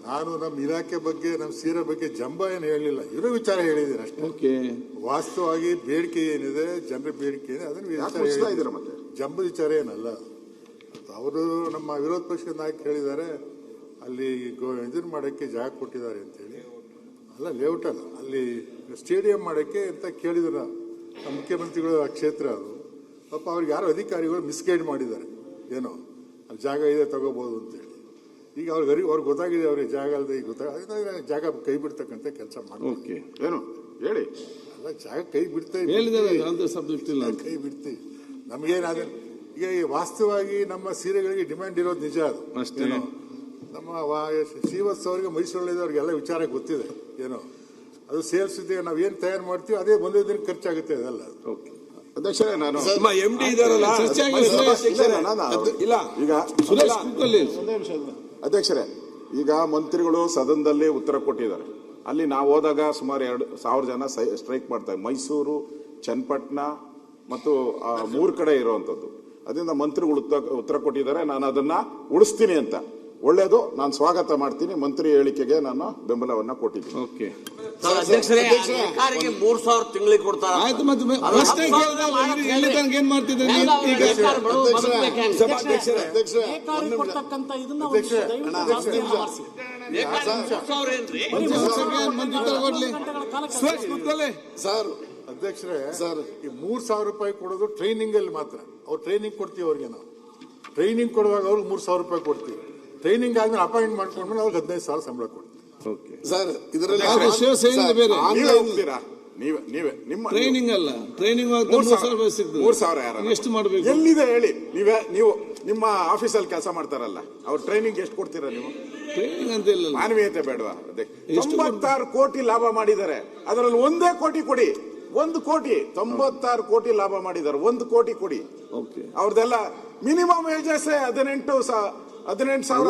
ನಾನು ನಮ್ಮ ಇಲಾಖೆ ಬಗ್ಗೆ ನಮ್ಮ ಸೀರೆ ಬಗ್ಗೆ ಜಂಬ ಏನು ಹೇಳಲಿಲ್ಲ, ಇರೋ ವಿಚಾರ ಹೇಳಿದ್ದೀನಿ ಅಷ್ಟೇ. ವಾಸ್ತವವಾಗಿ ಬೇಡಿಕೆ ಏನಿದೆ, ಜನರ ಬೇಡಿಕೆ ಏನಿದೆ ಅದನ್ನು ಮತ್ತೆ ಜಂಬದ ವಿಚಾರ ಏನಲ್ಲ. ಅವರು ನಮ್ಮ ವಿರೋಧ ಪಕ್ಷದ ನಾಯಕ ಹೇಳಿದ್ದಾರೆ ಅಲ್ಲಿ ಇದನ್ನ ಮಾಡೋಕ್ಕೆ ಜಾಗ ಕೊಟ್ಟಿದ್ದಾರೆ ಅಂತೇಳಿ. ಅಲ್ಲ, ಲೇಔಟ್ ಅಲ್ಲ, ಅಲ್ಲಿ ಸ್ಟೇಡಿಯಂ ಮಾಡೋಕ್ಕೆ ಅಂತ ಕೇಳಿದ್ರು ಮುಖ್ಯಮಂತ್ರಿಗಳು. ಆ ಕ್ಷೇತ್ರ ಅದು ಪಾಪ ಅವ್ರಿಗೆ ಯಾರೋ ಅಧಿಕಾರಿಗಳು ಮಿಸ್ಗೈಡ್ ಮಾಡಿದ್ದಾರೆ, ಏನೋ ಅಲ್ಲಿ ಜಾಗ ಇದೆ ತಗೋಬಹುದು ಅಂತೇಳಿ. ಈಗ ಅವ್ರಿಗೆ ಗೊತ್ತಾಗಿದೆ, ಅವ್ರಿಗೆ ಜಾಗ ಅಲ್ಲದೆ ಈಗ ಗೊತ್ತಾಗ ಜಾಗ ಕೈ ಬಿಡ್ತಕ್ಕಂಥ ಕೆಲಸ ಮಾಡಿ ಏನು ಹೇಳಿ. ಅಲ್ಲ, ಜಾಗ ಕೈ ಬಿಡ್ತೇವೆ, ಕೈ ಬಿಡ್ತೀವಿ. ನಮಗೇನಾದ್ರೆ ಈಗ ವಾಸ್ತವವಾಗಿ ನಮ್ಮ ಸೀರೆಗಳಿಗೆ ಡಿಮ್ಯಾಂಡ್ ಇರೋದು ನಿಜ. ಅದು ಏನೋ ನಮ್ಮ ಶ್ರೀವತ್ಸ ಅವರಿಗೆ ಮೈಸೂರಲ್ಲಿ ಅವ್ರಿಗೆಲ್ಲ ವಿಚಾರ ಗೊತ್ತಿದೆ. ಏನೋ ಅದು ಸೇಲ್ಸ್ ಇದೆ, ನಾವೇನು ತಯಾರು ಮಾಡ್ತೀವಿ ಅದೇ ಒಂದೇ ದಿನ ಖರ್ಚಾಗುತ್ತೆ ಅದೆಲ್ಲ. ಅಧ್ಯಕ್ಷರೇ, ನಾನು ಅಧ್ಯಕ್ಷರೇ, ಈಗ ಮಂತ್ರಿಗಳು ಸದನದಲ್ಲಿ ಉತ್ತರ ಕೊಟ್ಟಿದ್ದಾರೆ. ಅಲ್ಲಿ ನಾವು ಹೋದಾಗ ಸುಮಾರು 2,000 ಜನ ಸ್ಟ್ರೈಕ್ ಮಾಡ್ತಾರೆ. ಮೈಸೂರು, ಚನ್ನಪಟ್ಟಣ ಮತ್ತು 3 ಕಡೆ ಇರುವಂತದ್ದು. ಅದರಿಂದ ಮಂತ್ರಿಗಳು ಉತ್ತರ ಕೊಟ್ಟಿದ್ದಾರೆ. ನಾನು ಅದನ್ನ ಉಳಿಸ್ತೀನಿ ಅಂತ. ಒಳ್ಳೇದು, ನಾನು ಸ್ವಾಗತ ಮಾಡ್ತೀನಿ. ಮಂತ್ರಿ ಹೇಳಿಕೆಗೆ ನಾನು ಬೆಂಬಲವನ್ನ ಕೊಟ್ಟಿದ್ದೀನಿ. ಅಧ್ಯಕ್ಷರೇ, 3,000 ತಿಂಗಳಿಗೆ ಕೊಡ್ತಾರೆ. ಅಧ್ಯಕ್ಷರೇ, ಈ 3,000 ರೂಪಾಯಿ ಕೊಡೋದು ಟ್ರೈನಿಂಗ್ ಅಲ್ಲಿ ಮಾತ್ರ. ಅವ್ರು ಟ್ರೈನಿಂಗ್ ಕೊಡ್ತೀವಿ ಅವ್ರಿಗೆ. ನಾವು ಟ್ರೈನಿಂಗ್ ಕೊಡುವಾಗ ಅವ್ರಿಗೆ 3,000 ರೂಪಾಯಿ ಕೊಡ್ತೀವಿ. ಟ್ರೈನಿಂಗ್ ಆದ್ಮೇಲೆ ಅಪಾಯಿಂಟ್ ಮಾಡ್ಕೊಂಡ್ಮೇಲೆ ಅವ್ರಿಗೆ 15,000 ಸಂಬಳ ಕೊಡ್ತೀವಿ. ಸರ್, ಇದರಲ್ಲಿ ನಿಮ್ಮ ಟ್ರೈನಿಂಗ್ ಅಲ್ಲ, ಟ್ರೈನಿಂಗ್ 3,000 ಎಷ್ಟು ಮಾಡಬೇಕು? ಎಲ್ಲಿದೆ ಹೇಳಿ. ನೀವು ನಿಮ್ಮ ಆಫೀಸಲ್ಲಿ ಕೆಲಸ ಮಾಡ್ತಾರಲ್ಲ, ಅವ್ರ ಟ್ರೈನಿಂಗ್ ಎಷ್ಟು ಕೊಡ್ತೀರಾ ನೀವು? ಟ್ರೈನಿಂಗ್ ಅಂತ ಇಲ್ಲ, ಮಾನವೀಯತೆ ಬೇಡವಾ? 96 ಕೋಟಿ ಲಾಭ ಮಾಡಿದ್ದಾರೆ. ಅದರಲ್ಲಿ 1 ಕೋಟಿ ಕೊಡಿ. 1 ಕೋಟಿ, 96 ಕೋಟಿ ಲಾಭ ಮಾಡಿದ್ದಾರೆ. 1 ಕೋಟಿ ಕೊಡಿ. ಅವ್ರದೆಲ್ಲ ಮಿನಿಮಮ್ ವೇಜಸ್ 18,000 19,000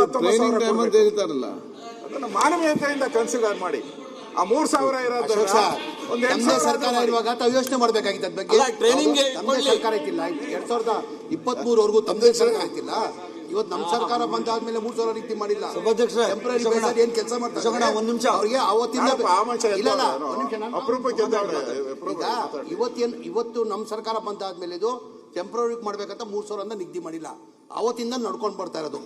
ಅದನ್ನ ಮಾನವೀಯತೆಯಿಂದ ಕನ್ಸಿಡರ್ ಮಾಡಿ. ಆ 3,000 ಇರೋದ್ರ ಸರ್ಕಾರ ಇರುವಾಗ ತಾವು ಯೋಚನೆ ಮಾಡಬೇಕಾಗಿತ್ತು. ಅದ್ರ ಬಗ್ಗೆ ಟ್ರೈನಿಂಗ್ ಸರ್ಕಾರ ಇತ್ತಿಲ್ಲ. 2023ವರೆಗೂ ತಮ್ಮದೇ ಸರ್ಕಾರ ಇತ್ತಿಲ್ಲ. ಇವತ್ತು ನಮ್ಮ ಸರ್ಕಾರ ಬಂದಾದ್ಮೇಲೆ 3,000 ರೀತಿ ಮಾಡಿಲ್ಲ. ಟೆಂಪರರಿ ಬೇಸ್ ಏನ್ ಕೆಲಸ ಮಾಡ್ತಾರೆ ಅವ್ರಿಗೆ ಅವತ್ತಿಂದ ಇವತ್ತು ನಮ್ಮ ಸರ್ಕಾರ ಬಂದಾದ್ಮೇಲೆ ಇದು ಟೆಂಪರರಿ ಮಾಡ್ಬೇಕಂತ 3,000 ಅಂತ ನಿಗದಿ ಮಾಡಿಲ್ಲ. ಅವತ್ತಿಂದ ನಡ್ಕೊಂಡು ಬರ್ತಾ ಇರೋದು.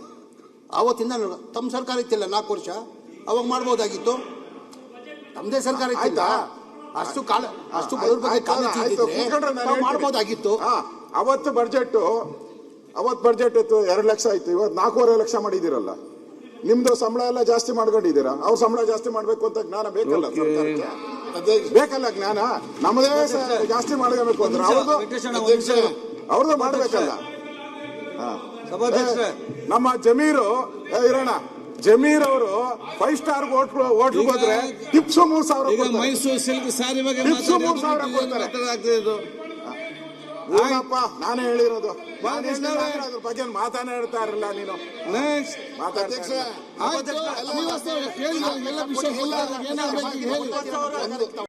ಅವತ್ತಿಂದ ತಮ್ಮ ಸರ್ಕಾರ ಇತ್ತಿಲ್ಲ 4 ವರ್ಷ, ಅವಾಗ ಮಾಡ್ಬೋದಾಗಿತ್ತು. ತಮ್ಮದೇ ಸರ್ಕಾರ ಇತ್ತಿಲ್ಲ. ಅಷ್ಟು ಬಡವ್ರ ಬಗ್ಗೆ ಮಾಡ್ಬೋದಾಗಿತ್ತು. ಅವತ್ತು ಬಡ್ಜೆಟ್ 2 ಲಕ್ಷ ಆಯ್ತು. ಇವತ್ತು 4.5 ಲಕ್ಷ ಮಾಡಿದಿರಲ್ಲ. ನಿಮ್ದು ಸಂಬಳ ಎಲ್ಲ ಜಾಸ್ತಿ ಮಾಡ್ಕೊಂಡಿದ್ದೀರಾ. ಅವ್ರ ಸಂಬಳ ಜಾಸ್ತಿ ಮಾಡ್ಬೇಕು ಅಂತ ಜ್ಞಾನ ಬೇಕಲ್ಲ ಸರ್ಕಾರಕ್ಕೆ? ಬೇಕಲ್ಲ ಜ್ಞಾನ. ನಮ್ಮದೇ ಜಾಸ್ತಿ ಮಾಡ್ಕೋಬೇಕು ಅಂದ್ರೆ ಅವ್ರದ್ದು ಮಾಡ್ಬೇಕಲ್ಲ. ನಮ್ಮ ಜಮೀರು ಇರೋಣ, ಜಮೀರ್ ಅವರು 5 ಸ್ಟಾರ್ ಹೋಟ್ಲು ಹೋದ್ರೆ ಟಿಪ್ಸ್ 3,000. ಮೈಸೂರು ಸಿಲ್ಕ್ ಸಾರಿ ಬಗ್ಗೆ 3,000 ಕೊಡ್ತಾರೆ. ನಾನೇ ಹೇಳಿರೋದು. ಅದ್ರ ಬಗ್ಗೆ ಮಾತಾಡ್ತಾ ಇರಲ್ಲ ನೀನು. ಮಾತಾಡ್ತಾ